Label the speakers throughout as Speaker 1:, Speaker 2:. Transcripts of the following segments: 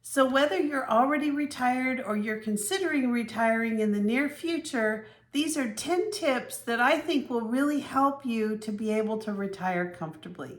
Speaker 1: So whether you're already retired or you're considering retiring in the near future, these are 10 tips that I think will really help you to be able to retire comfortably.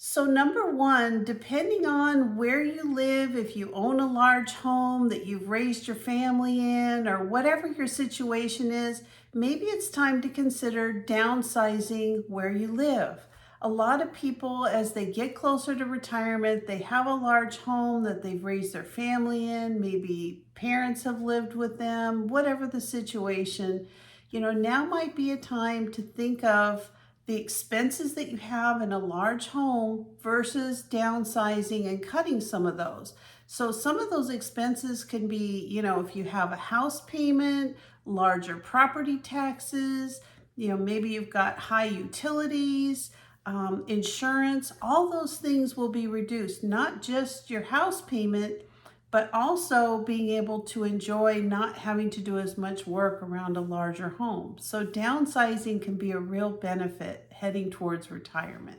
Speaker 1: So number one, depending on where you live, if you own a large home that you've raised your family in, or whatever your situation is, maybe it's time to consider downsizing where you live. A lot of people, as they get closer to retirement, they have a large home that they've raised their family in, maybe parents have lived with them, whatever the situation. Now might be a time to think of the expenses that you have in a large home versus downsizing and cutting some of those. So some of those expenses can be, if you have a house payment, larger property taxes, maybe you've got high utilities, insurance, all those things will be reduced, not just your house payment, but also being able to enjoy not having to do as much work around a larger home. So downsizing can be a real benefit heading towards retirement.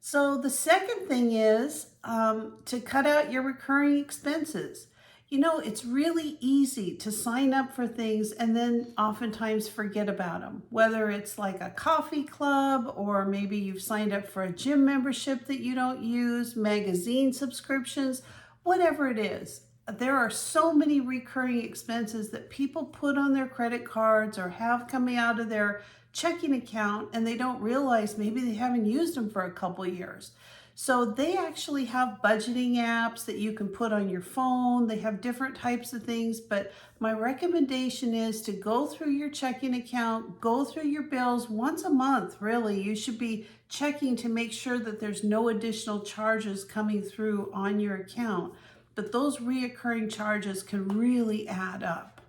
Speaker 1: So the second thing is to cut out your recurring expenses. It's really easy to sign up for things and then oftentimes forget about them, whether it's like a coffee club or maybe you've signed up for a gym membership that you don't use, magazine subscriptions, whatever it is. There are so many recurring expenses that people put on their credit cards or have coming out of their checking account and they don't realize maybe they haven't used them for a couple years. So they actually have budgeting apps that you can put on your phone. They have different types of things, but my recommendation is to go through your checking account, go through your bills once a month, really. You should be checking to make sure that there's no additional charges coming through on your account. But those reoccurring charges can really add up.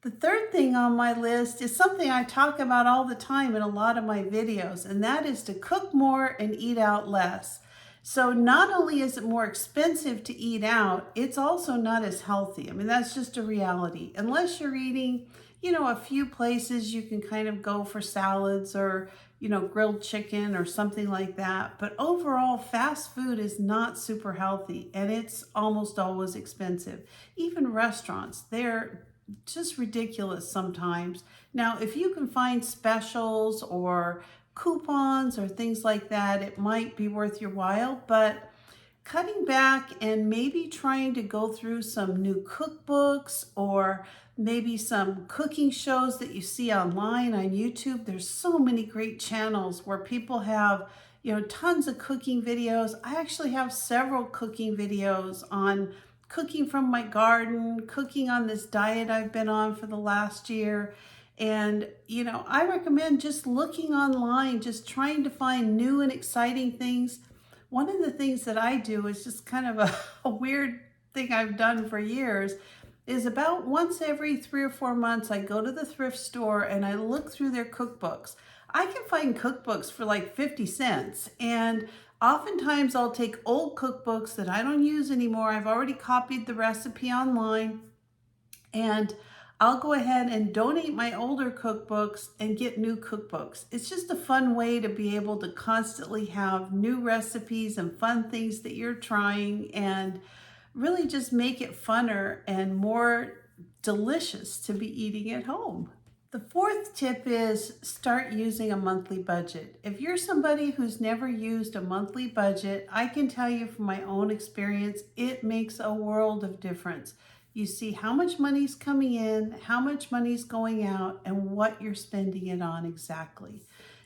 Speaker 1: The third thing on my list is something I talk about all the time in a lot of my videos, and that is to cook more and eat out less. So not only is it more expensive to eat out, it's also not as healthy. I mean, that's just a reality. Unless you're eating, a few places you can kind of go for salads or, grilled chicken or something like that. But overall, fast food is not super healthy and it's almost always expensive. Even restaurants, they're just ridiculous sometimes. Now, if you can find specials or coupons or things like that, it might be worth your while, but cutting back and maybe trying to go through some new cookbooks or maybe some cooking shows that you see online on YouTube. There's so many great channels where people have, tons of cooking videos. I actually have several cooking videos on cooking from my garden, cooking on this diet I've been on for the last year. And, I recommend just looking online, just trying to find new and exciting things. One of the things that I do is just kind of a weird thing I've done for years is about once every 3 or 4 months, I go to the thrift store and I look through their cookbooks. I can find cookbooks for like 50 cents. And oftentimes I'll take old cookbooks that I don't use anymore. I've already copied the recipe online and I'll go ahead and donate my older cookbooks and get new cookbooks. It's just a fun way to be able to constantly have new recipes and fun things that you're trying and really just make it funner and more delicious to be eating at home. The fourth tip is start using a monthly budget. If you're somebody who's never used a monthly budget, I can tell you from my own experience, it makes a world of difference. You see how much money's coming in, how much money's going out, and what you're spending it on exactly.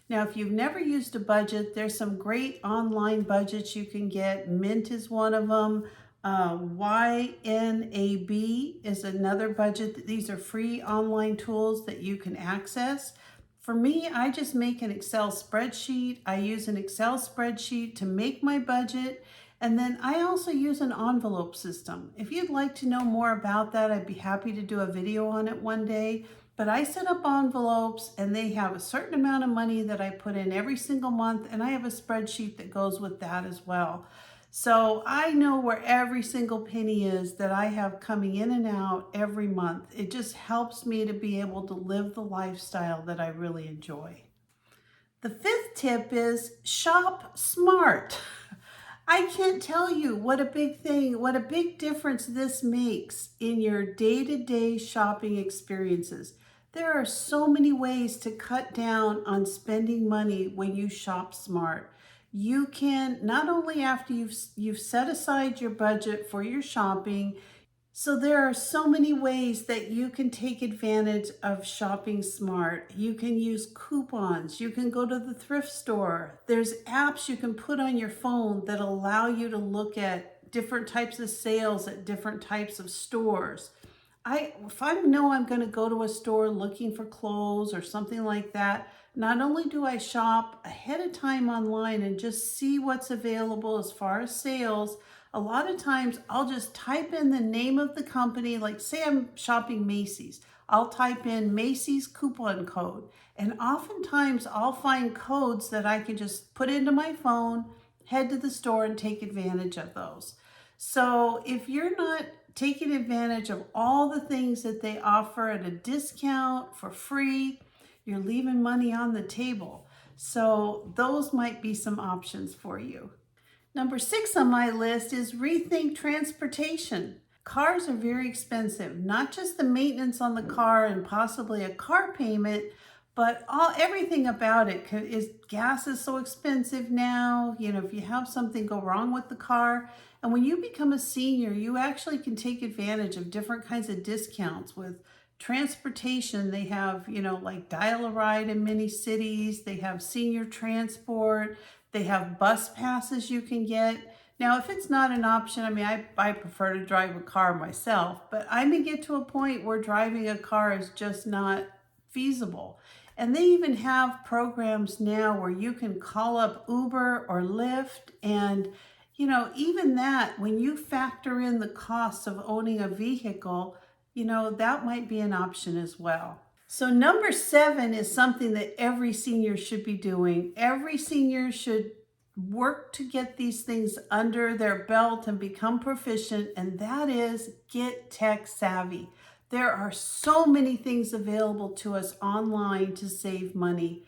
Speaker 1: Now, if you've never used a budget, there's some great online budgets you can get. Mint is one of them. YNAB is another budget. These are free online tools that you can access. For me, I just make an Excel spreadsheet. I use an Excel spreadsheet to make my budget. And then I also use an envelope system. If you'd like to know more about that, I'd be happy to do a video on it one day. But I set up envelopes and they have a certain amount of money that I put in every single month, and I have a spreadsheet that goes with that as well. So I know where every single penny is that I have coming in and out every month. It just helps me to be able to live the lifestyle that I really enjoy. The fifth tip is shop smart. I can't tell you what a big thing, what a big difference this makes in your day-to-day shopping experiences. There are so many ways to cut down on spending money when you shop smart. You can, not only after you've set aside your budget for your shopping, so there are so many ways that you can take advantage of shopping smart. You can use coupons. You can go to the thrift store. There's apps you can put on your phone that allow you to look at different types of sales at different types of stores. If I know I'm going to go to a store looking for clothes or something like that, not only do I shop ahead of time online and just see what's available as far as sales, a lot of times I'll just type in the name of the company, like say I'm shopping Macy's. I'll type in Macy's coupon code, and oftentimes I'll find codes that I can just put into my phone, head to the store and take advantage of those. So if you're not taking advantage of all the things that they offer at a discount for free, you're leaving money on the table. So those might be some options for you. Number 6 on my list is Rethink Transportation. Cars are very expensive, not just the maintenance on the car and possibly a car payment, but everything about it is gas is so expensive now. You know, if you have something go wrong with the car, and when you become a senior, you actually can take advantage of different kinds of discounts with transportation. They have, like dial a ride in many cities. They have senior transport. They have bus passes you can get. Now, if it's not an option, I prefer to drive a car myself, but I may get to a point where driving a car is just not feasible. And they even have programs now where you can call up Uber or Lyft, and even that, when you factor in the cost of owning a vehicle, that might be an option as well. So number 7 is something that every senior should be doing. Every senior should work to get these things under their belt and become proficient, and that is get tech savvy. There are so many things available to us online to save money.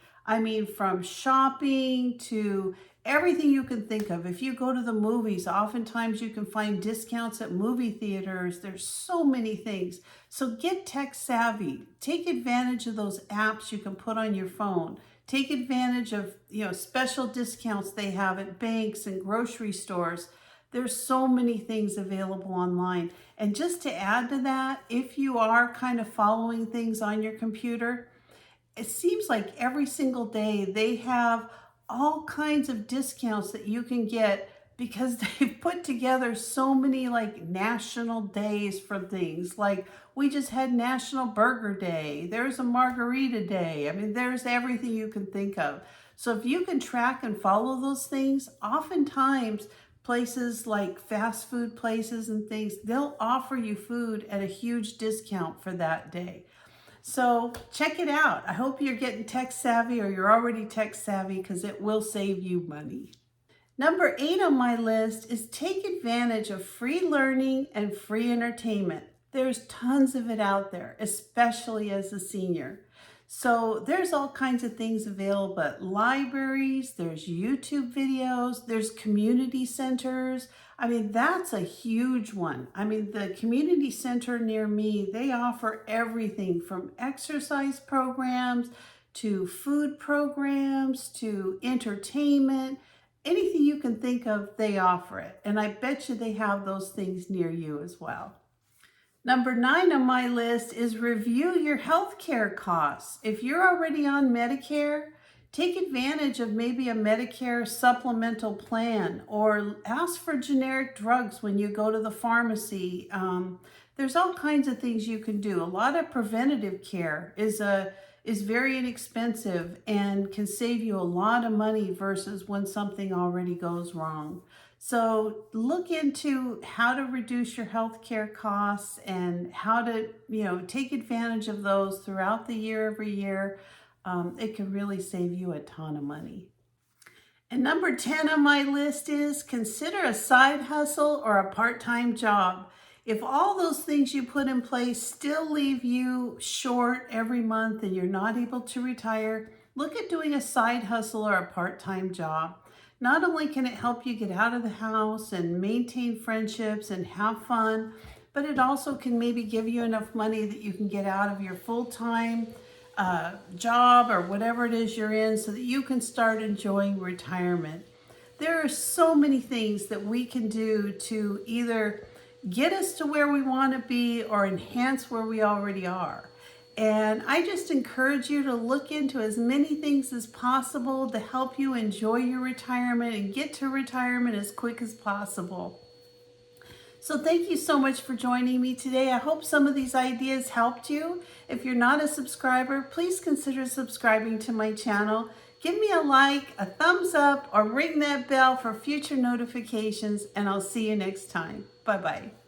Speaker 1: From shopping to everything you can think of. If you go to the movies, oftentimes you can find discounts at movie theaters. There's so many things. So get tech savvy. Take advantage of those apps you can put on your phone. Take advantage of, special discounts they have at banks and grocery stores. There's so many things available online. And just to add to that, if you are kind of following things on your computer, it seems like every single day they have all kinds of discounts that you can get because they've put together so many like national days for things. Like we just had National Burger Day. There's a Margarita Day. There's everything you can think of. So if you can track and follow those things, oftentimes places like fast food places and things, they'll offer you food at a huge discount for that day. So check it out. I hope you're getting tech savvy or you're already tech savvy, because it will save you money. Number 8 on my list is take advantage of free learning and free entertainment. There's tons of it out there, especially as a senior. So there's all kinds of things available at libraries, there's YouTube videos, there's community centers. That's a huge one. The community center near me, they offer everything from exercise programs to food programs to entertainment. Anything you can think of, they offer it. And I bet you they have those things near you as well. Number 9 on my list is review your healthcare costs. If you're already on Medicare, take advantage of maybe a Medicare supplemental plan, or ask for generic drugs when you go to the pharmacy. There's all kinds of things you can do. A lot of preventative care is a is very inexpensive and can save you a lot of money versus when something already goes wrong. So look into how to reduce your healthcare costs and how to, take advantage of those throughout the year, every year. It can really save you a ton of money. And number 10 on my list is consider a side hustle or a part-time job. If all those things you put in place still leave you short every month and you're not able to retire, look at doing a side hustle or a part-time job. Not only can it help you get out of the house and maintain friendships and have fun, but it also can maybe give you enough money that you can get out of your full-time job or whatever it is you're in so that you can start enjoying retirement. There are so many things that we can do to either get us to where we want to be or enhance where we already are. And I just encourage you to look into as many things as possible to help you enjoy your retirement and get to retirement as quick as possible. So thank you so much for joining me today. I hope some of these ideas helped you. If you're not a subscriber, please consider subscribing to my channel. Give me a like, a thumbs up, or ring that bell for future notifications, and I'll see you next time. Bye-bye.